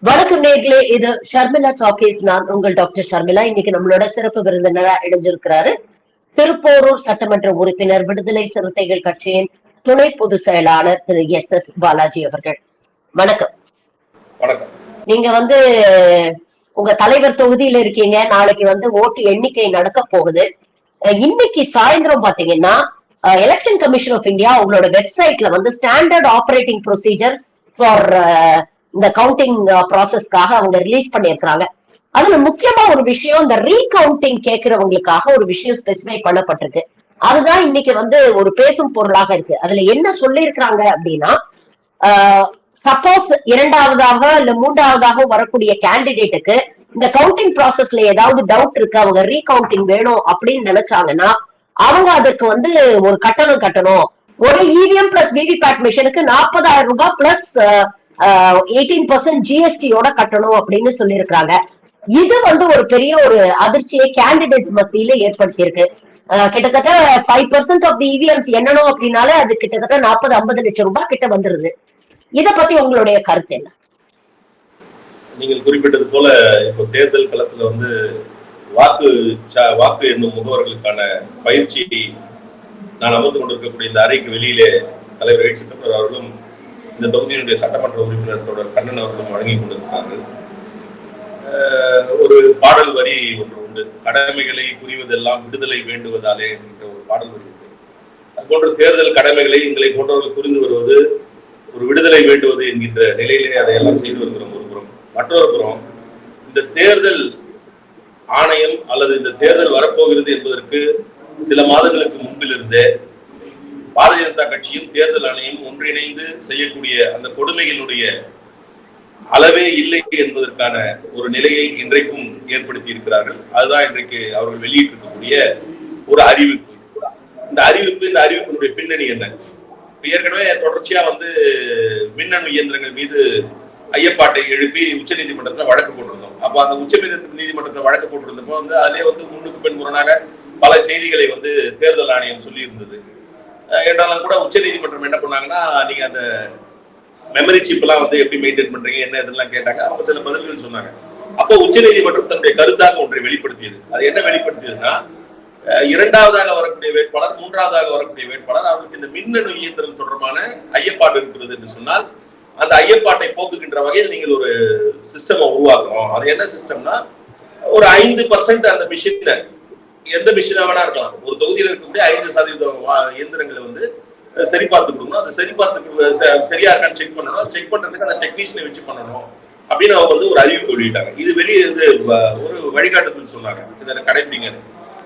வணக்கம் நேர்களே, இது ஷர்மிளா டாக்கீஸ். நான் உங்கள் டாக்டர் ஷர்மிளா. இன்னைக்கு நம்மளோட சிறப்பு விருந்தினரா இணைஞ்சிருக்கிறாரு திருப்போரூர் சட்டமன்ற உறுப்பினர், விடுதலை சிறுத்தைகள் கட்சியின் துணை பொதுச் செயலாளர் திரு எஸ் பாலாஜி அவர்கள். வணக்கம். வணக்கம். நீங்க உங்க தலைவர் தொகுதியில இருக்கீங்க. நாளைக்கு ஓட்டு எண்ணிக்கை நடக்க போகுது. இன்னைக்கு சாயந்தரம் பாத்தீங்கன்னா எலெக்ஷன் கமிஷன் ஆஃப் இந்தியா உங்களோட வெப்சைட்ல ஸ்டாண்டர்ட் ஆபரேட்டிங் ப்ரொசீஜர் ஃபார் இந்த கவுண்டிங் ப்ராசஸ்க்காக அவங்க ரிலீஸ் பண்ணிருக்காங்க. அதுல முக்கியமா ஒரு விஷயம், இந்த ரீகவுண்டிங் கேட்கிறவங்களுக்காக ஒரு விஷயம் ஸ்பெசிஃபை பண்ணப்பட்டிருக்கு. அதுதான் இன்னைக்கு ஒரு பேசும் பொருளாக இருக்கு. அதுல என்ன சொல்லி இருக்கிறாங்க அப்படின்னா, சப்போஸ் இரண்டாவதாக இல்ல மூன்றாவதாக வரக்கூடிய கேண்டிடேட்டுக்கு இந்த கவுண்டிங் ப்ராசஸ்ல ஏதாவது டவுட் இருக்கு, அவங்க ரீகவுண்டிங் வேணும் அப்படின்னு நினைச்சாங்கன்னா அவங்க அதற்கு ஒரு கட்டணம் கட்டணும். ஒரு இவிஎம் பிளஸ் விவிபேட் மிஷனுக்கு 40,000 ரூபாய் பிளஸ் 18% ஜிஎஸ்டியோட கட்டணும் அப்படின்னு சொல்லியிருக்காங்க. இது ஒரு பெரிய ஒரு அதிர்ச்சியை கேண்டிடேட்ஸ் மத்தியில ஏற்படுத்தி இருக்கு. கிட்டத்தட்ட 5% ஆஃப் தி இவிஎம்ஸ் எண்ணணும் அப்படின்னாலே அது கிட்டத்தட்ட 40-50 லட்சம் ரூபாய் கிட்ட வந்துருது. இத பத்தி உங்களுடைய கருத்து என்ன? நீங்கள் குறிப்பிட்டது போல இப்போ தேர்தல் களத்துல வாக்கு எண்ணும் முகவர்களுக்கான பயிற்சி நான் அமர்ந்து கொண்டிருக்கக்கூடிய இந்த அறைக்கு வெளியிலே தலைவர் எழுச்சி தமிழர் அவர்களும் இந்த தொகுதியினுடைய சட்டமன்ற உறுப்பினர் தொடர் கண்ணன் அவர்களும் வழங்கி கொண்டிருக்கிறார்கள். ஒரு பாடல் வரி ஒன்று உண்டு, கடமைகளை புரிவதெல்லாம் விடுதலை வேண்டுவதாலே என்ற ஒரு பாடல் வரி உண்டு. அதுபோன்ற தேர்தல் கடமைகளை எங்களை போன்றவர்கள் புரிந்து வருவது ஒரு விடுதலை வேண்டுவது என்கின்ற நிலையிலே அதையெல்லாம் செய்து வருகிறோம் ஒரு புறம். மற்றொரு புறம், இந்த தேர்தல் ஆணையம் அல்லது இந்த தேர்தல் வரப்போகிறது என்பதற்கு சில மாதங்களுக்கு முன்பிலிருந்தே பாரதிய ஜனதா கட்சியும் தேர்தல் ஆணையம் ஒன்றிணைந்து செய்யக்கூடிய அந்த கொடுமைகளுடைய அளவே இல்லை என்பதற்கான ஒரு நிலையை இன்றைக்கும் ஏற்படுத்தி இருக்கிறார்கள். அதுதான் இன்றைக்கு அவர்கள் வெளியிட்டிருக்கக்கூடிய ஒரு அறிவிப்பு. இந்த அறிவிப்பினுடைய பின்னணி என்ன? ஏற்கனவே தொடர்ச்சியா மின்னணு இயந்திரங்கள் மீது ஐயப்பாட்டை எழுப்பி உச்ச நீதிமன்றத்துல வழக்கு போட்டிருந்தோம். அப்ப அந்த உச்ச நீதிமன்றத்துல வழக்கு போட்டிருந்தப்போ அதிலே முன்னுக்கு பின் முரணாக பல செய்திகளை தேர்தல் ஆணையம் சொல்லி இருந்தது. என்றாலும் கூட உச்ச நீதிமன்றம் என்ன பண்ணாங்கன்னா, நீங்க அந்த மெமரி சிப் எல்லாம் எப்படி மெயின்டைன் பண்றீங்க, என்ன இதெல்லாம் கேட்டாங்க. அவங்க சில பதில்கள் சொன்னாங்க. அப்போ உச்ச நீதிமன்றம் தன்னுடைய கருத்தாக ஒன்றை வெளிப்படுத்தியது. அது என்ன வெளிப்படுத்தியதுன்னா, இரண்டாவதாக வரக்கூடிய வேட்பாளர், மூன்றாவதாக வரக்கூடிய வேட்பாளர் அவர்களுக்கு இந்த மின்னணு இயந்திரம் தொடர்பான ஐயப்பாடு இருக்கிறது என்று சொன்னால், அந்த ஐயப்பாட்டை போக்குகின்ற வகையில் நீங்கள் ஒரு சிஸ்டம் உருவாக்கணும். அது என்ன சிஸ்டம்னா, ஒரு 5% அந்த மிஷின், எந்த மிஷினா வேணா இருக்கலாம், ஒரு தொகுதியில் இருக்கக்கூடிய 5% இயந்திரங்களை சரி பார்த்து கொடுக்கணும். அது சரி பார்த்து சரியா இருக்கான்னு செக் பண்ணணும். செக் பண்றதுக்கு அந்த டெக்னீஷியனை வச்சு பண்ணணும் அப்படின்னு அவங்க ஒரு அறிவிப்பு வெளியிட்டாங்க. இது வெளியே ஒரு வழிகாட்டுதல் சொன்னாங்க, இதை கடைபிடிங்க.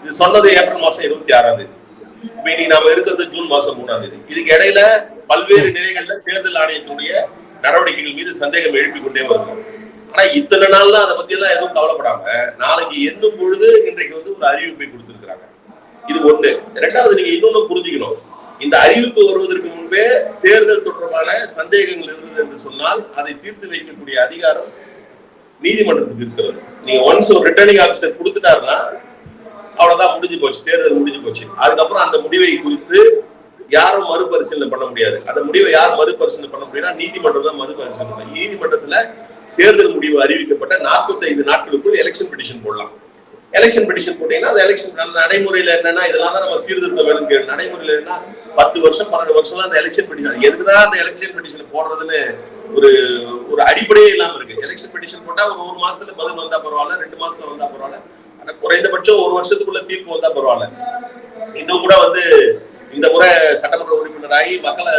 இது சொன்னது ஏப்ரல் மாசம் 26ஆம் தேதி. இப்ப இன்னைக்கு நாம இருக்கிறது ஜூன் மாசம் 3ஆம் தேதி. இதுக்கு இடையில பல்வேறு நிலைகள்ல தேர்தல் ஆணையத்தினுடைய நடவடிக்கைகள் மீது சந்தேகம் எழுப்பிக் கொண்டே வருகிறோம். ஆனா இத்தனை நாள்லாம் அதை பத்தி எல்லாம் எதுவும் கவலைப்படாம நாளைக்கு எண்ணும் பொழுது இன்றைக்கு ஒரு அறிவிப்பை கொடுத்திருக்கிறாங்க. இது ஒண்ணு. இரண்டாவது, நீங்க இன்னொன்னு புரிஞ்சுக்கணும். இந்த அறிவிப்பு வருவதற்கு முன்பே தேர்தல் தொடர்பான சந்தேகங்கள் இருந்தது என்று சொன்னால் அதை தீர்த்து வைக்கக்கூடிய அதிகாரம் நீதிமன்றத்துக்கு இருக்கிறது. நீங்க ஒன்ஸ் ஒரு ரிட்டர்னிங் ஆபிசர் கொடுத்துட்டாருன்னா அவ்வளவுதான், முடிஞ்சு போச்சு, தேர்தல் முடிஞ்சு போச்சு. அதுக்கப்புறம் அந்த முடிவை குறித்து யாரும் மறுபரிசீலனை பண்ண முடியாது. அந்த முடிவை யார் மறுபரிசீலனை பண்ண முடியும்னா நீதிமன்றம் தான் மறுபரிசீலனை பண்ணணும். நீதிமன்றத்துல தேர்தல் முடிவு அறிவிக்கப்பட்ட 45 நாட்களுக்குள் எலெக்ஷன் பெட்டிஷன் போடலாம். எலெக்ஷன் பெட்டிஷன் போட்டீங்கன்னா அந்த எலெக்ஷன் நடைமுறையில என்னன்னா, இதெல்லாம் தான் நம்ம சீர்திருத்தம் வேணும். நடைமுறையில என்ன 10 வருஷம் 12 வருஷம்லாம் அந்த எலெக்ஷன் பெட்டிஷன், எதுக்குதான் அந்த எலெக்ஷன் பெட்டிஷன் போடுறதுன்னு ஒரு அடிப்படையே இல்லாம இருக்கு. எலெக்ஷன் பெட்டிஷன் போட்டா ஒரு மாசத்துல பதில் வந்தா பரவாயில்ல, 2 மாசத்துல வந்தா பரவாயில்ல, ஆனா குறைந்தபட்சம் ஒரு வருஷத்துக்குள்ள தீர்ப்பு வந்தா பரவாயில்ல. இன்னும் கூட இந்த முறை சட்டமன்ற உறுப்பினராகி மக்களை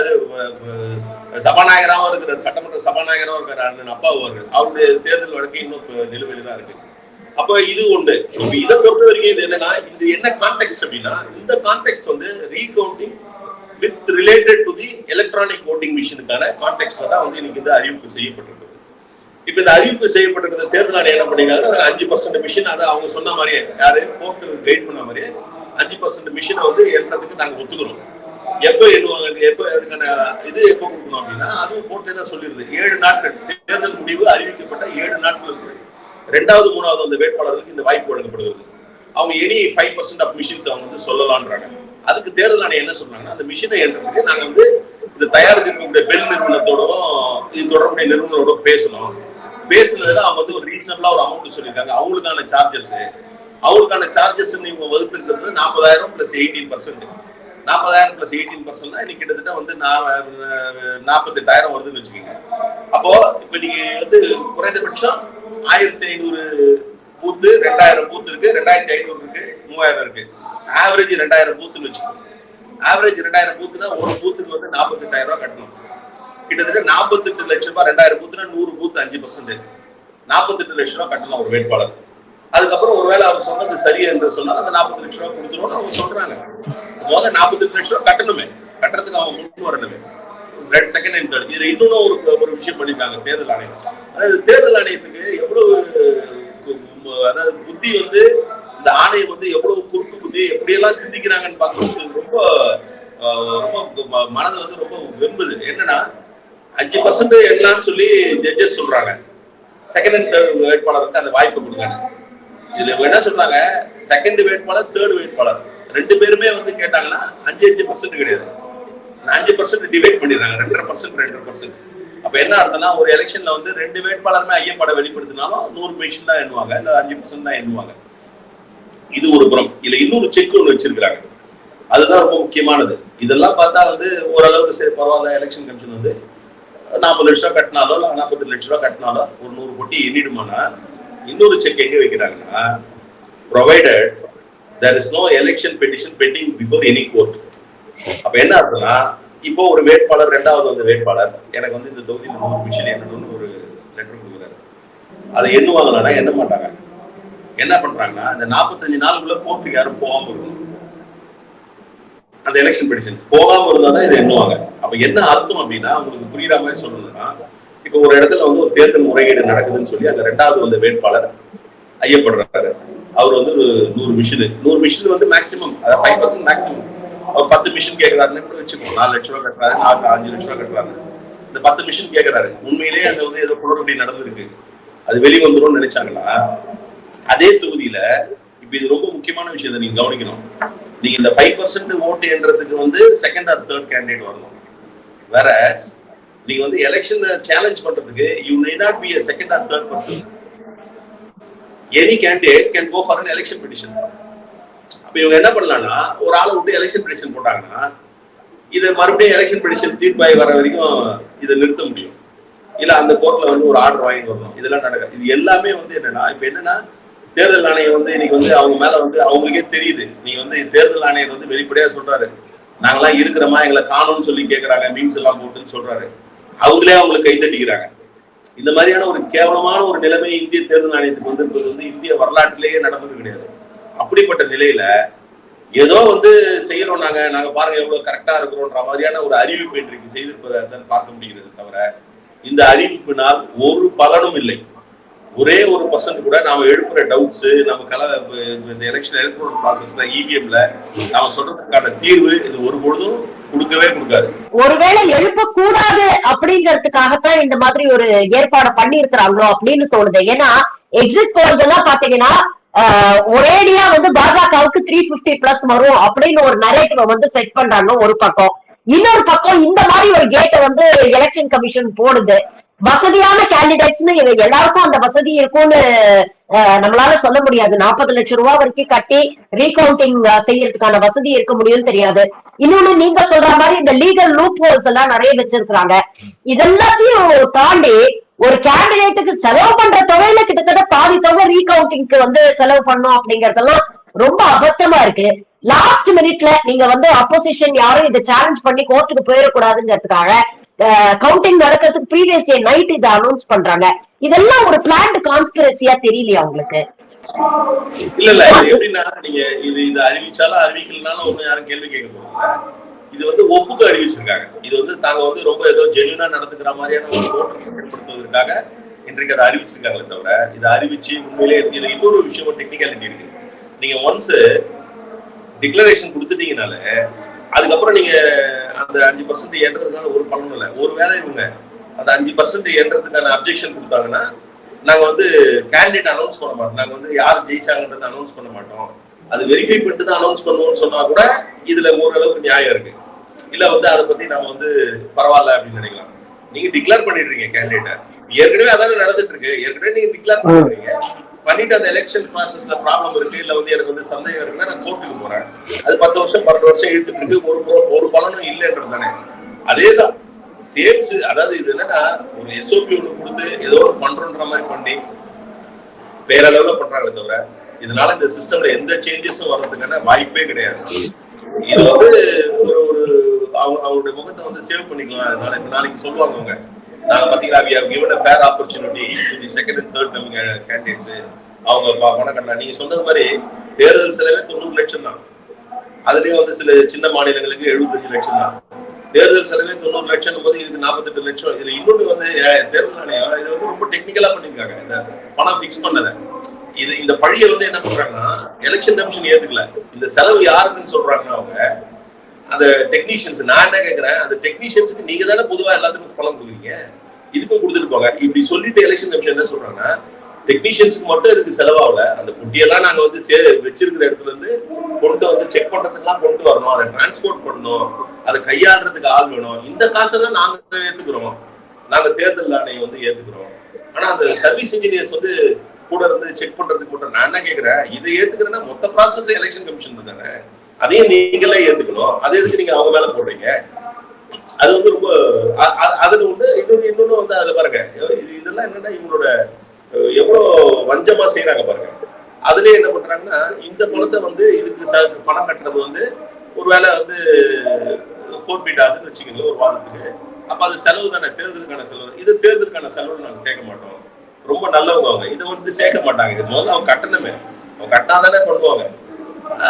சபாநாயகராகவும் இருக்கிற சட்டமன்ற சபாநாயகராகவும் இருக்கிற அண்ணன் அப்பா அவருடைய தேர்தல் வழக்கு இன்னும் நிலுவையில தான் இருக்கு. அப்போ இது ஒண்ணு. இதை பொறுத்த வரைக்கும் இது என்னன்னா, இது என்ன கான்டெக்ஸ்ட் அப்படின்னா, இந்த context recounting with related to the electronic voting மிஷினுக்கான கான்டெக்ஸ்ட்ல தான் இன்னைக்கு இந்த அறிவிப்பு செய்யப்பட்டிருக்குது. இப்ப இந்த அறிவிப்பு செய்யப்பட்டிருக்கிறது தேர்தல் ஆணையம் என்ன பண்ணிருக்காங்க, 5% மிஷின், அதை அவங்க சொன்ன மாதிரியே, யாரு கோர்ட்டு கைட் பண்ண மாதிரியே 5% மிஷினை எண்றதுக்கு நாங்க ஒத்துக்கிறோம். எப்ப எண்ணுவாங்க, எப்ப அதுக்கான இது எப்ப கொடுக்கணும் அப்படின்னா, அதுவும் கோர்ட்டே தான் சொல்லிருது. 7 நாட்கள், தேர்தல் முடிவு அறிவிக்கப்பட்ட 7 நாட்களுக்கு இரண்டாவது மூணாவது அந்த வேட்பாளர்களுக்கு இந்த வாய்ப்பு வழங்கப்படுகிறது. அவங்க எனி 5% ஆஃப் மிஷின்ஸ் அவங்க சொல்லலான்றாங்க. அதுக்கு தேர்தல் ஆணையம் என்ன சொன்னாங்கன்னா, அந்த மிஷினை என்றதுக்கு நாங்க இது தயாரித்திருக்கக்கூடிய பெல் நிறுவனத்தோடவும் இது தொடர்புடைய நிறுவனத்தோட பேசணும். பேசுனதுல அவங்க வந்து ஒரு ரீசனபிளா ஒரு அமௌண்ட் சொல்லியிருக்காங்க. அவங்களுக்கான சார்ஜஸ் இவங்க வகுத்துருக்கிறது 40,000 பிளஸ் 18%. 40,000 பிளஸ் 18% இன்னைக்கு கிட்டத்தட்ட வந்து 48,000 வருதுன்னு வச்சுக்கோங்க. அப்போ இப்ப நீங்க வந்து குறைந்தபட்சம் 1,500 பூத்து, 2,000 பூத்து இருக்கு, 2,500 இருக்கு, 3,000 இருக்கு. ஆவரேஜ் 2,000 பூத்துன்னு வச்சுக்கோங்க. ஆவரேஜ் 2,000 பூத்துனா ஒரு பூத்துக்கு வந்து 48,000 ரூபாய் கட்டணும். கிட்டத்தட்ட 48 லட்சம் ரூபாய். 2,000 பூத்துனா 100 பூத்து 5%, 48 லட்சம் ரூபாய் கட்டணும் ஒரு வேட்பாளர். அதுக்கப்புறம் ஒருவேளை அவர் சொன்னது சரி என்று சொன்னால் அந்த 40 லட்சம் ரூபாய் கொடுத்துருவோம்னு அவங்க சொல்றாங்க. முதல்ல 48 லட்சம் ரூபாய் கட்டணுமே, கட்டுறதுக்கு அவங்க முன் வரணுமே. செகண்ட் அண்ட் தேர்ட் இதுல இன்னொன்னு ஒரு விஷயம் பண்ணிருக்காங்க தேர்தல் ஆணையம். அதாவது தேர்தல் ஆணையத்துக்கு எவ்வளவு அதாவது புத்தி வந்து இந்த ஆணையம் வந்து எவ்வளவு குறுக்கு புத்தி எப்படியெல்லாம் சிந்திக்கிறாங்கன்னு பார்க்கும்போது ரொம்ப ரொம்ப மனது வந்து ரொம்ப வெம்புது. என்னன்னா 5% என்னன்னு சொல்லி ஜட்ஜஸ் சொல்றாங்க, செகண்ட் அண்ட் தேர்ட் வேட்பாளருக்கு அந்த வாய்ப்பு கொடுங்க. இதுல என்ன சொல்றாங்க, செகண்ட் வேட்பாளர் தேர்ட் வேட்பாளர் 2 பேருமே வந்து கேட்டாங்கன்னா 5% கிடையாது, 5% டிவைட் பண்ணிடுறாங்க. 2.5%. அப்ப என்ன அர்த்தம்னா ஒரு எலெக்ஷன்ல வந்து 2 வேட்பாளருமே ஐயப்பட வெளிப்படுத்தினாலும் 100% தான் எண்ணுவாங்க, இல்ல 5% தான் எண்ணுவாங்க. இது ஒரு புறம். இல்ல இன்னொரு செக் ஒன்று வச்சிருக்காங்க, அதுதான் ரொம்ப முக்கியமானது. இதெல்லாம் பார்த்தா வந்து ஓரளவுக்கு சரி பரவாயில்ல. எலெக்ஷன் கமிஷன் வந்து 40 லட்சம் ரூபாய் கட்டினாலோ 40 லட்சம் ரூபாய் கட்டினாலோ ஒரு 100 கோடி எண்ணிடுமானா, இன்னொரு செக் எங்க வைக்கிறாங்கன்னா, provided there is no election petition pending before any court. அப்ப என்ன அர்த்தம்னா, இப்போ ஒரு வேட்பாளர், 2வது வந்து வேட்பாளர் எனக்கு வந்து இந்த தொகுதியில் 100 மிஷின் எண்ணணும்னு ஒரு லெட்டர் கொடுக்குறாரு. அதை எண்ணுவாங்களான்னா எண்ண மாட்டாங்க. என்ன பண்றாங்கன்னா, இந்த 45 நாளுக்குள்ள கோர்ட்டுக்கு யாரும் போகாம இருக்கணும். அந்த எலெக்ஷன் பெடிஷன் போகாம இருந்தாதான் இதை எண்ணுவாங்க. அப்ப என்ன அர்த்தம் அப்படின்னா, உங்களுக்கு புரியுற மாதிரி சொல்லணும்னா, இப்ப ஒரு இடத்துல வந்து ஒரு தேர்தல் முறைகேடு நடக்குதுன்னு சொல்லி அந்த 2வது வந்து வேட்பாளர் ஐயப்படுறாரு. அவர் வந்து ஒரு 100 மிஷின் வந்து மேக்சிமம், அதாவது 5% மேக்சிமம். அவர் 10 மிஷின் கேட்கிறாருன்னு கூட வச்சுக்கோங்க. 4 லட்சம் ரூபாய் கட்டுறாரு, 5 லட்சம் ரூபாய் கட்டுறாரு. இந்த 10 மிஷின் கேட்கிறாரு, உண்மையிலேயே அங்க வந்து ஏதோ குளறுபடி நடந்திருக்கு, அது வெளிவந்துடும் நினைச்சாங்கன்னா, அதே தொகுதியில இப்ப இது ரொம்ப முக்கியமான விஷயத்தை நீங்க கவனிக்கணும். நீங்க இந்த 5% ஓட்டு என்றதுக்கு வந்து செகண்ட் ஆர் தேர்ட் கேண்டிடேட் வரணும். வேற நீங்க வந்து எலெக்ஷன் சேலஞ்ச் பண்றதுக்கு you need not be a second or third person. Any candidate can go for an election petition. அப்ப இவங்க என்ன பண்ணலாம்னா, ஒரு ஆளை விட்டு எலெக்ஷன் பெடிஷன் போட்டாங்கன்னா இதை மறுபடியும் எலெக்ஷன் பெடிஷன் தீர்ப்பாய் வர வரைக்கும் இதை நிறுத்த முடியும். இல்ல அந்த கோர்ட்ல வந்து ஒரு ஆர்டர் வாங்கிட்டு வரணும். இதெல்லாம் நடக்குது. இது எல்லாமே வந்து என்னன்னா, இப்ப என்னன்னா, தேர்தல் ஆணையம் வந்து இன்னைக்கு வந்து அவங்க மேல வந்து அவங்களுக்கே தெரியுது. நீங்க வந்து தேர்தல் ஆணையர் வந்து வெளிப்படையா சொல்றாரு, நாங்கெல்லாம் இருக்கிறோமா, எங்களை காணும்னு சொல்லி கேட்கறாங்க, மீன்ஸ் எல்லாம் போட்டுன்னு சொல்றாரு. அவங்களே அவங்களுக்கு கைத்தட்டிக்கிறாங்க. இந்த மாதிரியான ஒரு கேவலமான ஒரு நிலைமை இந்திய தேர்தல் ஆணையத்துக்கு வந்திருப்பது வந்து இந்திய வரலாற்றிலேயே நடந்தது கிடையாது. அப்படிப்பட்ட நிலையில ஏதோ வந்து செய்யறோம், நாங்க பாருங்க எவ்வளவு கரெக்டா இருக்கிறோன்ற மாதிரியான ஒரு அறிவிப்பு இன்றைக்கு செய்திருப்பதை பார்க்க முடிகிறது. தவிர இந்த அறிவிப்பினால் ஒரு பலனும் இல்லை. ஒரே ஒரு பர்சன்ட் கூட நாம எழுப்புற டவுட்ஸ், நம்ம இந்த எலெக்ஷன் எலக்ட்ரல் ப்ராசஸ்ல இவிஎம்ல நாம சொல்றதுக்கான தீர்வு இது ஒரு பொழுதும் கொடுக்கவே கொடுக்காது. ஒருவேளை எழுப்பக்கூடாது அப்படிங்கிறதுக்காகத்தான் இந்த மாதிரி ஒரு ஏற்பாடு பண்ணி இருக்கிறாங்களோ அப்படின்னு தோணுது. ஏன்னா எக்ஸிட் போல்ஸ் எல்லாம் பாத்தீங்கன்னா ஒரேடியா வந்து பாஜகவுக்கு 350+ வரும் அப்படின்னு ஒரு நரேட்டிவ வந்து செட் பண்றாங்க ஒரு பக்கம். இன்னொரு பக்கம் இந்த மாதிரி ஒரு கேட்டை வந்து எலெக்ஷன் கமிஷன் போடுது. வசதியான கேண்டிடேட்ஸ்னு எல்லாருக்கும் அந்த வசதி இருக்கும்னு நம்மளால சொல்ல முடியாது. 40 லட்சம் ரூபாய் வரைக்கும் கட்டி ரீகவுண்டிங் செய்யறதுக்கான வசதி இருக்க முடியும்னு தெரியாது. இன்னொன்னு நீங்க சொல்ற மாதிரி இந்த லீகல் லூப் ஹோல்ஸ் எல்லாம் நிறைய வச்சிருக்காங்க. இதெல்லாத்தையும் தாண்டி ஒரு கேண்டிடேட்டுக்கு செலவு பண்ற தொகையில கிட்டத்தட்ட பாதி தொகை ரீகவுண்டிங்க்கு வந்து செலவு பண்ணும் அப்படிங்கறதெல்லாம் ரொம்ப அபத்தமா இருக்கு. லாஸ்ட் மினிட்ல நீங்க வந்து அப்போசிஷன் யாரும் இதை சேலஞ்ச் பண்ணி கோர்ட்டுக்கு போயிடக்கூடாதுங்கிறதுக்காக கவுண்டிங் நடக்கிறதுக்கு ப்ரீவியஸ் டே நைட் இதை அனௌன்ஸ் பண்றாங்க. இதெல்லாம் ஒரு பிளான்ட் கான்ஸ்பிரசியா தெரியலையா உங்களுக்கு? இல்ல எப்படின்னா, நீங்க இது அறிவிச்சாலும் அறிவிக்கலனாலும் ஒண்ணு யாரும் கேள்வி கேட்க போறாங்க. இது வந்து ஒப்புக்கு அறிவிச்சிருக்காங்க. இது வந்து தாங்க வந்து ரொம்ப ஏதோ ஜென்யூனா நடந்துக்கிற மாதிரியான ஒரு தோற்றத்தை ஏற்படுத்துவதற்காக இன்றைக்கு அதை அறிவிச்சிருக்காங்களே தவிர, இதை அறிவிச்சு உண்மையிலே இதுல இன்னொரு விஷயம் டெக்னிக்காலிட்டி இருக்கு. நீங்க ஒன்ஸ் டிக்ளரேஷன் கொடுத்துட்டீங்கனால அதுக்கப்புறம் நீங்க அந்த 5% ஏன்றதுனால ஒரு பலனும் இல்லை. ஒருவேளை இவங்க அந்த 5% ஏன்றதுக்கான அப்ஜெக்ஷன் கொடுத்தாங்கன்னா, நாங்க வந்து கேண்டிடேட் அனௌன்ஸ் பண்ண மாட்டோம், நாங்க வந்து யார் ஜெயிச்சாங்கன்றதை அனௌன்ஸ் பண்ண மாட்டோம், அது வெரிஃபை பண்ணிட்டு தான் அனௌன்ஸ் பண்ணுவோம்னு சொன்னா கூட இதுல ஓரளவுக்கு நியாயம் இருக்கு. இல்ல வந்து அதை பத்தி நாம வந்து பரவாயில்ல அப்படின்னு நினைக்கலாம். நீங்க டிக்ளேர் பண்ணிடுறீங்க கேண்டிடேட்டை, ஏற்கனவே அதான நடந்துட்டு இருக்கு. ஏற்கனவே நீங்க டிக்ளேர் பண்றீங்க, பண்ணிட்டு அந்த எலெக்ஷன் ப்ராசஸ்ல ப்ராப்ளம் இருக்கு, இல்ல வந்து எனக்கு வந்து சந்தேகம் இருக்குன்னா நான் கோர்ட்டுக்கு போறேன். அது 10 வருஷம் 12 வருஷம் இழுத்துட்டு இருக்கு, ஒரு பலனும் இல்லைன்றது தானே. அதேதான் சேம்ஸ். அதாவது இது என்னன்னா, ஒரு எஸ்ஓபி ஒண்ணு கொடுத்து ஏதோ ஒரு பண்றோன்ற மாதிரி பண்ணி பேரளவுல பண்றாங்களே தவிர இதனால இந்த சிஸ்டம்ல எந்த சேஞ்சஸும் வர்றதுக்கான வாய்ப்பே கிடையாது. இது வந்து ஒரு ஒரு அவங்களுடைய முகத்தை வந்து சேவ் பண்ணிக்கலாம். அதனால இப்ப நாளைக்கு சொல்லுவாங்க அவங்க, நாங்க பாத்தீங்கன்னா we have given a fair opportunity to the second and third term candidates. அவங்க பணம் கட்டலாம். நீங்க சொன்னது மாதிரி தேர்தல் செலவே 90 லட்சம் தான். அதுலயும் வந்து சில சின்ன மாநிலங்களுக்கு 75 லட்சம் தான். தேர்தல் செலவே 90 லட்சம் போது இதுக்கு 48 லட்சம். இதுல இன்னொன்று வந்து தேர்தல் ஆணையம் இது வந்து ரொம்ப டெக்னிக்கலா பண்ணிருக்காங்க. இந்த பணம் பிக்ஸ் பண்ணதை இந்த பழியை வந்து என்ன பண்றாங்கன்னா, எலெக்ஷன் கமிஷன் ஏத்துக்கல. இந்த செலவு யாருக்குன்னு சொல்றாங்கன்னா அவங்க அந்த டெக்னீஷியன்ஸ். நான் என்ன கேட்கிறேன், அந்த டெக்னீஷியன்ஸுக்கு நீங்க தானே பொதுவா எல்லாத்துக்கும் பணம் கொடுக்குறீங்க, இதுக்கும் கொடுத்துட்டு போங்க. இப்படி சொல்லிட்டு எலெக்ஷன் கமிஷன் என்ன சொல்றாங்கன்னா, டெக்னீஷியன்ஸ்க்கு மட்டும் இதுக்கு செலவாகல, அந்த குட்டியெல்லாம் நாங்க வந்து வச்சிருக்கிற இடத்துல இருந்து கொண்டு வந்து செக் பண்றதுக்குலாம் கொண்டு வரணும், அதை டிரான்ஸ்போர்ட் பண்ணணும், அதை கையாளுறதுக்கு ஆள் வேணும். இந்த காசெல்லாம் நாங்க ஏத்துக்கிறோம், நாங்க தேர்தல் ஆணையம் வந்து ஏத்துக்கிறோம். ஆனா அந்த சர்வீஸ் இன்ஜினியர்ஸ் வந்து கூட இருந்து செக் பண்றதுக்கு மட்டும். நான் என்ன கேட்கிறேன், இதை ஏத்துக்கிறேன்னா மொத்த ப்ராசஸ் எலெக்ஷன் கமிஷன் தானே, அதையும் நீங்களே ஏத்துக்கணும். அதை எதுக்கு நீங்க அவங்க மேல போடுறீங்க? அது வந்து ரொம்ப அதுல வந்து இன்னொன்னு வந்து அதுல பாருங்க, இதெல்லாம் என்னன்னா இவங்களோட எவ்வளவு வஞ்சமா செய்யறாங்க பாருங்க. அதுலயே என்ன பண்றாங்கன்னா, இந்த பணத்தை வந்து இதுக்கு பணம் கட்டுறது வந்து ஒருவேளை வந்து 4 ஃபீட் ஆகுதுன்னு வச்சுக்கோங்க ஒரு வாரத்துக்கு. அப்ப அது செலவு தானே, தேர்தலுக்கான செலவு. இது தேர்தலுக்கான செலவு நாங்க சேர்க்க மாட்டோம். ரொம்ப நல்லவங்க அவங்க, இதை வந்து சேர்க்க மாட்டாங்க. இது முதல்ல அவங்க கட்டணமே, அவங்க கட்டாதானே பண்ணுவாங்க.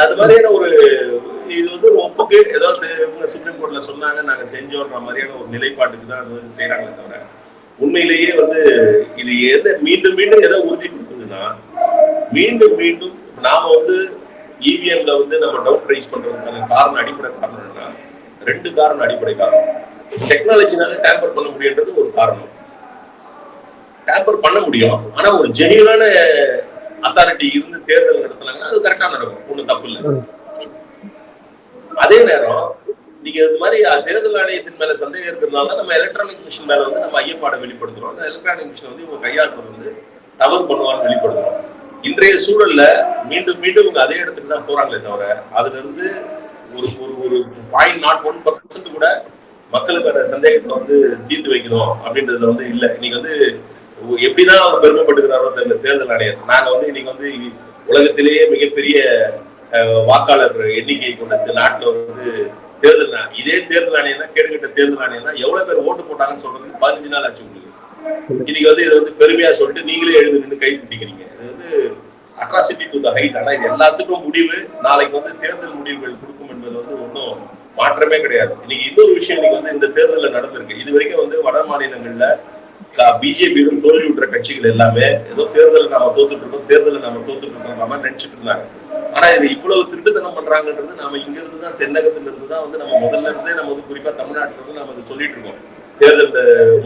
அது மாதிரியான ஒரு இது வந்து ஒரு ஒப்புக்கு ஏதாவது இவங்க சுப்ரீம் கோர்ட்ல சொன்னாங்க நாங்க செஞ்சோன்ற மாதிரியான ஒரு நிலைப்பாட்டுக்கு தான் அது வந்து செய்யறாங்களே தவிர உண்மையிலேயே வந்து இது எதை மீண்டும் மீண்டும் எதை உறுதிப்படுத்துதுன்னா, மீண்டும் மீண்டும் நாம வந்து இவிஎம்ல வந்து நம்ம டவுட் ரைஸ் பண்றதுக்கான காரணம், அடிப்படை காரணம் என்னன்னா, 2 காரணம். அடிப்படை காரணம் டெக்னாலஜினால டேம்பர் பண்ண முடியுன்றது ஒரு காரணம். டேம்பர் பண்ண முடியும், ஆனா ஒரு ஜெனியூனான அத்தாரிட்டி இருந்து தேர்தல் நடத்தினாங்கன்னா அது கரெக்டா நடக்கும், ஒண்ணு தப்பு இல்லை. அதே நேரம் நீங்க இது மாதிரி தேர்தல் ஆணையத்தின் மேல சந்தேகம் இருக்கிறதுனால நம்ம எலக்ட்ரானிக் மிஷின் மேல வந்து நம்ம ஐயப்பாடை வெளிப்படுத்துறோம். அந்த எலக்ட்ரானிக் மிஷின் வந்து இவங்க கையாளுறது வந்து தவறு பண்ணுவான்னு வெளிப்படுத்துறோம். இன்றைய சூழல்ல மீண்டும் மீண்டும் இவங்க அதே இடத்துக்கு தான் போறாங்களே தவிர அதுல இருந்து ஒரு ஒரு 0.01% கூட மக்களுக்கான சந்தேகத்தை வந்து தீர்த்து வைக்கணும் அப்படின்றதுல வந்து இல்ல. இன்னைக்கு வந்து எப்படிதான் அவர் பெருமைப்பட்டுக்கிறாரோ தெரியல தேர்தல் ஆணையர். நாங்க வந்து இன்னைக்கு வந்து உலகத்திலேயே மிகப்பெரிய வாக்காளர் எண்ணிக்கை கொண்ட நாட்டுல வந்து தேர்தல் இதே தேர்தல் ஆணையம் தான், கேடுகட்ட தேர்தல் ஆணையம் தான் எவ்வளவு பேர் ஓட்டு போட்டாங்கன்னு சொல்றதுக்கு 15 நாள் ஆச்சு உங்களுக்கு. இன்னைக்கு வந்து இதை வந்து பெருமையா சொல்லிட்டு நீங்களே எழுந்து நின்று கை தட்டிக்கிறீங்க. இது வந்து அட்ராசிட்டி டு த ஹைட். ஆனா இது எல்லாத்துக்கும் முடிவு நாளைக்கு வந்து தேர்தல் முடிவுகள் கொடுக்கும் என்பது வந்து ஒன்றும் மாற்றமே கிடையாது. இன்னைக்கு இன்னொரு விஷயம் இன்னைக்கு வந்து இந்த தேர்தலில் நடந்திருக்கு. இது வரைக்கும் வந்து வட மாநிலங்கள்ல பிஜேபியுடன் தோல்வி விட்டுற கட்சிகள் எல்லாமே ஏதோ தேர்தலில் நாம தோத்துட்டு இருக்கோம், தேர்தலில் நாம தோத்துட்டு இருக்கோம் நினைச்சிட்டு இருந்தாங்க. ஆனா இது இவ்வளவு திருட்டுத்தனம் பண்றாங்கன்றது நாம இங்க இருந்துதான், தென்னகத்துல இருந்துதான் வந்து நம்ம முதல்ல இருந்தே நம்ம வந்து குறிப்பா தமிழ்நாட்டில இருந்து நம்ம அதை சொல்லிட்டு இருக்கோம். தேர்தல்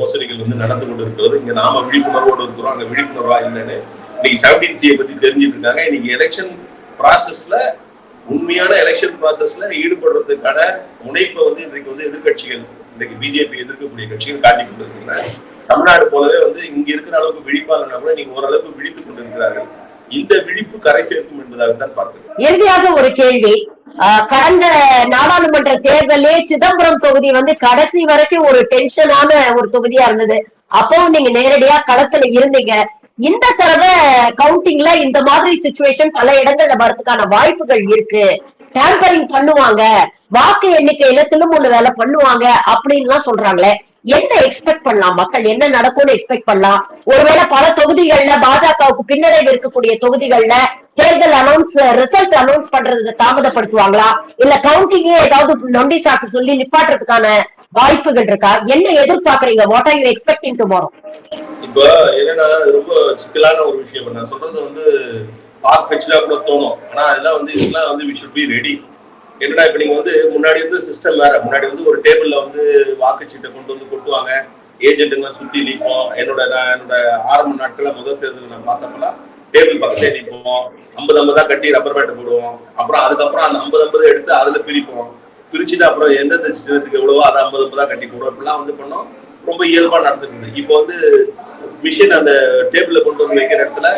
மோசடிகள் வந்து நடந்து கொண்டு இருக்கிறது, இங்க நாம விழிப்புணர்வோடு இருக்கிறோம், அங்க விழிப்புணர்வா இல்லைன்னு இன்னைக்கு 17C பத்தி தெரிஞ்சிட்டு இருக்காங்க. இன்னைக்கு எலெக்ஷன் ப்ராசஸ்ல, உண்மையான எலெக்ஷன் ப்ராசஸ்ல ஈடுபடுறதுக்கான முனைப்பை வந்து இன்றைக்கு வந்து எதிர்கட்சிகள், இன்றைக்கு பிஜேபி எதிர்க்கக்கூடிய கட்சிகள் காட்டி கொண்டு இருக்கின்றன. தமிழ்நாடு போலவே வந்து இங்க இருக்கிற அளவுக்கு விழிப்பாளர்னா கூட நீங்க ஓரளவுக்கு விழித்துக் கொண்டிருக்கிறார்கள். இந்த விழிப்பு கரை சேர்க்கும் என்பதாகத்தான் பார்க்கிறேன். இறுதியாக ஒரு கேள்வி, கடந்த நாடாளுமன்ற தேர்தலே சிதம்பரம் தொகுதி வந்து கடைசி வரைக்கும் ஒரு டென்ஷனான ஒரு தொகுதியா இருந்தது. அப்பவும் நீங்க நேரடியா களத்துல இருந்தீங்க. இந்த தடவை கவுண்டிங்ல இந்த மாதிரி சிச்சுவேஷன் பல இடங்கள்ல வரதுக்கான வாய்ப்புகள் இருக்கு. டேம்பரிங் பண்ணுவாங்க, வாக்கு எண்ணிக்கையில திரும்ப வேலை பண்ணுவாங்க அப்படின்னு எல்லாம் சொல்றாங்களே, என்ன எக்ஸ்பெக்ட் பண்ணலாம்? மக்கள் என்ன நடக்கும்னு எக்ஸ்பெக்ட் பண்ணலாம்? ஒருவேளை பல தொகுதிகள்ல பாஜகவுக்கு பின்னடைவு இருக்கக்கூடிய தொகுதிகள்ல தேர்தல் ரிசல்ட் அனௌன்ஸ் பண்றது தாமதப்படுத்துவாங்களா, இல்ல கவுண்டிங்கே ஏதாவது நொண்டி சாக்கு சொல்லி நிப்பாட்டுறதுக்கான வாய்ப்புகள் இருக்கா? என்ன எதிர்பார்க்கறீங்க? What are you expecting tomorrow? இப்ப என்னன்னா ரொம்ப சிக்கலான ஒரு விஷயம். நான் சொல்றது வந்து ஃபார்ஃபெட்ச்டா கூட தோணும், ஆனா அதெல்லாம் வந்து இதெல்லாம் வந்து we should be ready. என்னடா இப்ப நீங்க வந்து முன்னாடி வந்து சிஸ்டம் வேற. முன்னாடி வந்து ஒரு டேபிள்ல வந்து வாக்குச்சீட்டை கொண்டு வந்து கொட்டுவாங்க, ஏஜென்ட்டுங்கெல்லாம் சுத்தி நிற்போம். என்னோட ஆரம்ப நாட்கள்ல முதல் தேர்தல் நான் பார்த்தப்பெல்லாம் டேபிள் பக்கத்தே நிற்போம், 50-50 கட்டி ரப்பர் பேட்டை போடுவோம். அப்புறம் அதுக்கப்புறம் அந்த 50-50 எடுத்து அதுல பிரிப்போம், பிரிச்சுட்டு அப்புறம் எந்தெந்த சின்னத்துக்கு எவ்வளவோ அதை 50-50 கட்டி போடுவோம். இப்பெல்லாம் வந்து பண்ணோம். ரொம்ப இயல்பா நடந்துட்டு இருந்தது. இப்போ வந்து மிஷின் அந்த டேபிள்ல கொண்டு வந்து வைக்கிற இடத்துல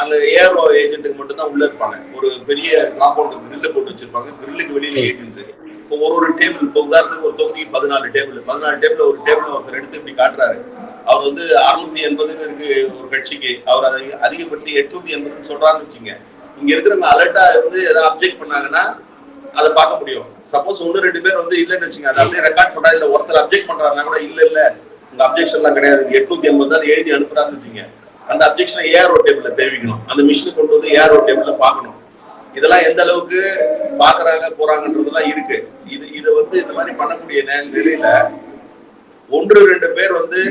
அங்க ஏஆர்ஓ ஏஜென்ட்டுக்கு மட்டும் தான் உள்ள இருப்பாங்க. ஒரு பெரிய காம்பவுண்ட் கிரில் போட்டு வச்சிருப்பாங்க. கிரில்லுக்கு வெளியில ஏஜென்ட்ஸ். இப்போ ஒரு டேபிள், இப்போ உதாரணத்துக்கு ஒரு தொகுதிக்கு 14 டேபிள், 14 டேபிள் ஒரு டேபிள் ஒருத்தர் எடுத்து இப்படி காட்டுறாரு. அவர் வந்து 680 இருக்கு ஒரு கட்சிக்கு, அவர் அதை அதிகப்படுத்தி 880 சொல்றாருன்னு வச்சுங்க. இங்க இருக்கிறவங்க அலர்ட்டா இருந்து ஏதாவது அப்ஜெக்ட் பண்ணாங்கன்னா அதை பார்க்க முடியும். சப்போஸ் 1-2 பேர் வந்து இல்லைன்னு வச்சுங்க, அதை அப்படியே ரெக்கார்ட் பண்றா, இல்ல ஒருத்தர் அப்ஜெக்ட் பண்றாருன்னா கூட இல்ல உங்க அப்ஜெக்ஷன் எல்லாம் கிடையாது, 880 தான் எழுதி அனுப்புறாருன்னு வச்சுங்க, அந்த அப்ஜெக்ஷனை ஏஆர்ஓ டேபிள்ல தெரிவிக்கணும். அந்த மிஷின் கொண்டு வந்து ஏஆர்ஓ டேபிள்ல பார்க்கணும். இதெல்லாம் எந்த அளவுக்கு பாக்குறாங்க போறாங்கன்றதெல்லாம் இருக்கு. இதை வந்து இந்த மாதிரி பண்ணக்கூடிய நிலையில 1-2 பேர் வந்து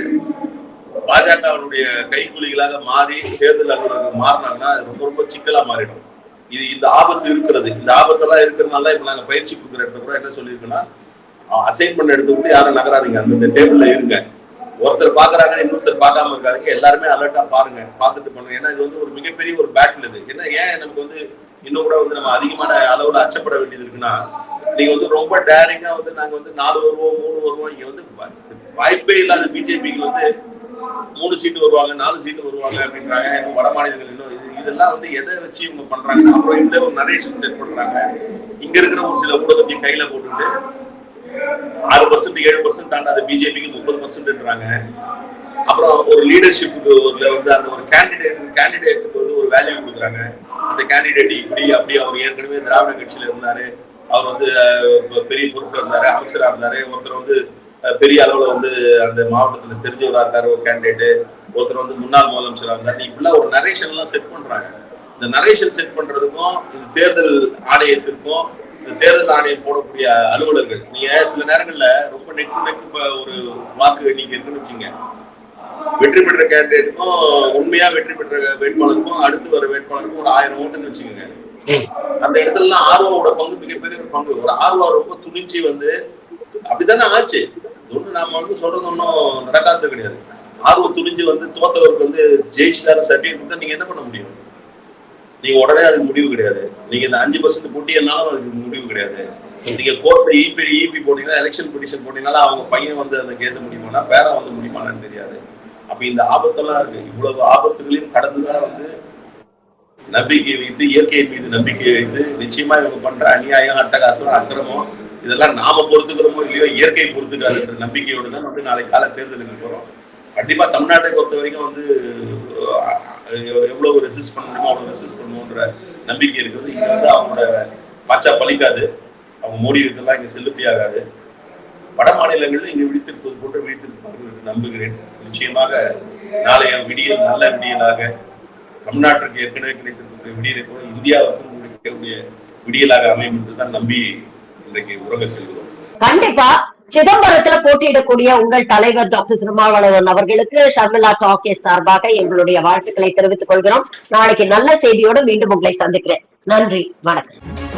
பாஜகவினுடைய கைக்கூலிகளாக மாறி தேர்தல் அலுவலர்கள் மாறினாங்கன்னா அது ரொம்ப ரொம்ப சிக்கலா மாறிடும். இந்த ஆபத்து இருக்கிறது. இந்த ஆபத்தெல்லாம் இருக்கிறதுனால இப்ப நாங்க பயிற்சி கொடுக்குற இடத்துல கூட என்ன சொல்லியிருக்கோம்னா, அசைன் பண்ண இடத்துக்கு கூட யாரும் நகராதீங்க, அந்த டேபிள்ல இருங்க. ஒருத்தர் பாக்குறாங்க இன்னொருத்தர் பார்க்காம இருக்காதீங்க, எல்லாருமே அலர்ட்டா பாருங்க, பார்த்துட்டு பண்ணுங்க. ஏன்னா இது வந்து ஒரு மிகப்பெரிய ஒரு பேட்டில். இது என்ன, ஏன் நமக்கு வந்து இன்னும் கூட வந்து நம்ம அதிகமான அளவுல அச்சப்பட வேண்டியது இருக்குன்னா, நீங்க வந்து ரொம்ப டேரிங்கா வந்து நாங்க வந்து 4 வருவோம் 3 வருவோம், இங்க வந்து வாய்ப்பே இல்லாத பிஜேபிக்கு வந்து 3 சீட்டு வருவாங்க 4 சீட்டு வருவாங்க அப்படின்றாங்க. வட மாநிலங்கள் இன்னும் இதெல்லாம் வந்து எதை வச்சு இவங்க பண்றாங்க? அப்புறம் இந்த ஒரு நரேஷன் செட் பண்றாங்க. இங்க இருக்கிற ஒரு சில ஊடகத்தையும் கையில போட்டுட்டு 6% 7% தாண்டாத பிஜேபிக்கு 30%ன்றாங்க. அப்புறம் ஒரு லீடர்ஷிப்புக்கு வந்து அந்த ஒரு கேண்டிடேட்டுக்கு வந்து ஒரு வேல்யூ கொடுக்குறாங்க. அந்த கேண்டிடேட் இப்படி அப்படி, அவர் ஏற்கனவே திராவிட கட்சியில இருந்தாரு, அவர் வந்து பெரிய பொறுப்புல இருந்தாரு, அமைச்சரா இருந்தாரு, ஒருத்தர் வந்து பெரிய அளவுல வந்து அந்த மாவட்டத்துல தெரிஞ்சவரா இருக்காரு ஒரு கேண்டிடேட், ஒருத்தர் வந்து முன்னாள் முதலமைச்சரா இருந்தாரு. இப்படிலாம் ஒரு நரேஷன் எல்லாம் செட் பண்றாங்க. இந்த நரேஷன் செட் பண்றதுக்கும் இந்த தேர்தல் ஆணையத்திற்கும் இந்த தேர்தல் ஆணையம் போடக்கூடிய அலுவலர்கள், நீங்க சில நேரங்கள்ல ரொம்ப நெக்கு ஒரு வாக்கு எண்ணிக்கை இருக்குன்னு வச்சுங்க, வெற்றி பெற்ற கேண்டிடேட்டுக்கும் உண்மையா வெற்றி பெற்ற வேட்பாளருக்கும் அடுத்து வர வேட்பாளருக்கும் ஒரு 1000 ஓட்டுன்னு வச்சுக்கோங்க. அந்த இடத்துல ஆர்வவோட பங்கு மிகப்பெரிய ஒரு பங்கு. ஒரு ஆர்வம் ரொம்ப துணிச்சி வந்து அப்படித்தானே ஆச்சு. ஒண்ணு நாம வந்து சொல்றது ஒன்றும் நடக்காதது கிடையாது. ஆர்வம் துணிஞ்சு வந்து தோத்தவருக்கு வந்து ஜெயிச்சுதான சர்டிஃபிகேட் கொடுத்தா நீங்க என்ன பண்ண முடியும்? நீங்க உடனே அதுக்கு முடிவு கிடையாது. நீங்க இந்த 5% போட்டியனாலும் அதுக்கு முடிவு கிடையாது. நீங்க கோர்ட்ல இபி போட்டீங்கன்னா, எலெக்ஷன் பெட்டிஷன் போட்டீங்கன்னா அவங்க பையன் வந்து அந்த கேஸை முடியுமானா, பேரன் வந்து முடியுமானு தெரியாது. அப்ப இந்த ஆபத்தெல்லாம் இருக்கு. இவ்வளவு ஆபத்துகளையும் கடந்துதான் வந்து நம்பிக்கை வைத்து, இயற்கையின் மீது நம்பிக்கை வைத்து, நிச்சயமா இவங்க பண்ற அநியாயம், அட்டகாசம், அக்கிரமம் இதெல்லாம் நாம பொறுத்துக்கிறோமோ இல்லையோ இயற்கை பொறுத்துக்காதுன்ற நம்பிக்கையோடு தான் வந்து நாளை கால தேர்தலுக்கு போறோம். கண்டிப்பா தமிழ்நாட்டை பொறுத்த வரைக்கும் வந்து எவ்வளவு ரெசிஸ்ட் பண்ண முடியுமோ அவ்வளவு ரெசிஸ்ட் பண்ணுவோன்ற நம்பிக்கை இருக்கிறது. இங்க வந்து அவங்களோட பாச்சா பலிக்காது, அவங்க மோடி இதெல்லாம் இங்க செல்லுபடி ஆகாது. வட மாநிலங்களில் இங்கு விழித்திருப்பது போன்ற விழித்திருப்பார்கள் என்று நம்புகிறேன். நிச்சயமாக நாளைய விடியல் நல்ல விடியலாக, தமிழ்நாட்டிற்கு ஏற்கனவே கிடைத்திருக்கக்கூடிய விடியலை கூட இந்தியாவுக்கும் கிடைக்கக்கூடிய விடியலாக அமையும் என்றுதான் நம்பி இன்றைக்கு உறங்க செல்கிறோம். கண்டிப்பா சிதம்பரத்துல போட்டியிடக்கூடிய உங்கள் தலைவர் டாக்டர் திருமாவளவன் அவர்களுக்கு ஷர்மிளா டாக்கீஸ் சார்பாக எங்களுடைய வாழ்த்துக்களை தெரிவித்துக் கொள்கிறோம். நாளைக்கு நல்ல செய்தியோடு மீண்டும் உங்களை சந்திக்கிறேன். நன்றி, வணக்கம்.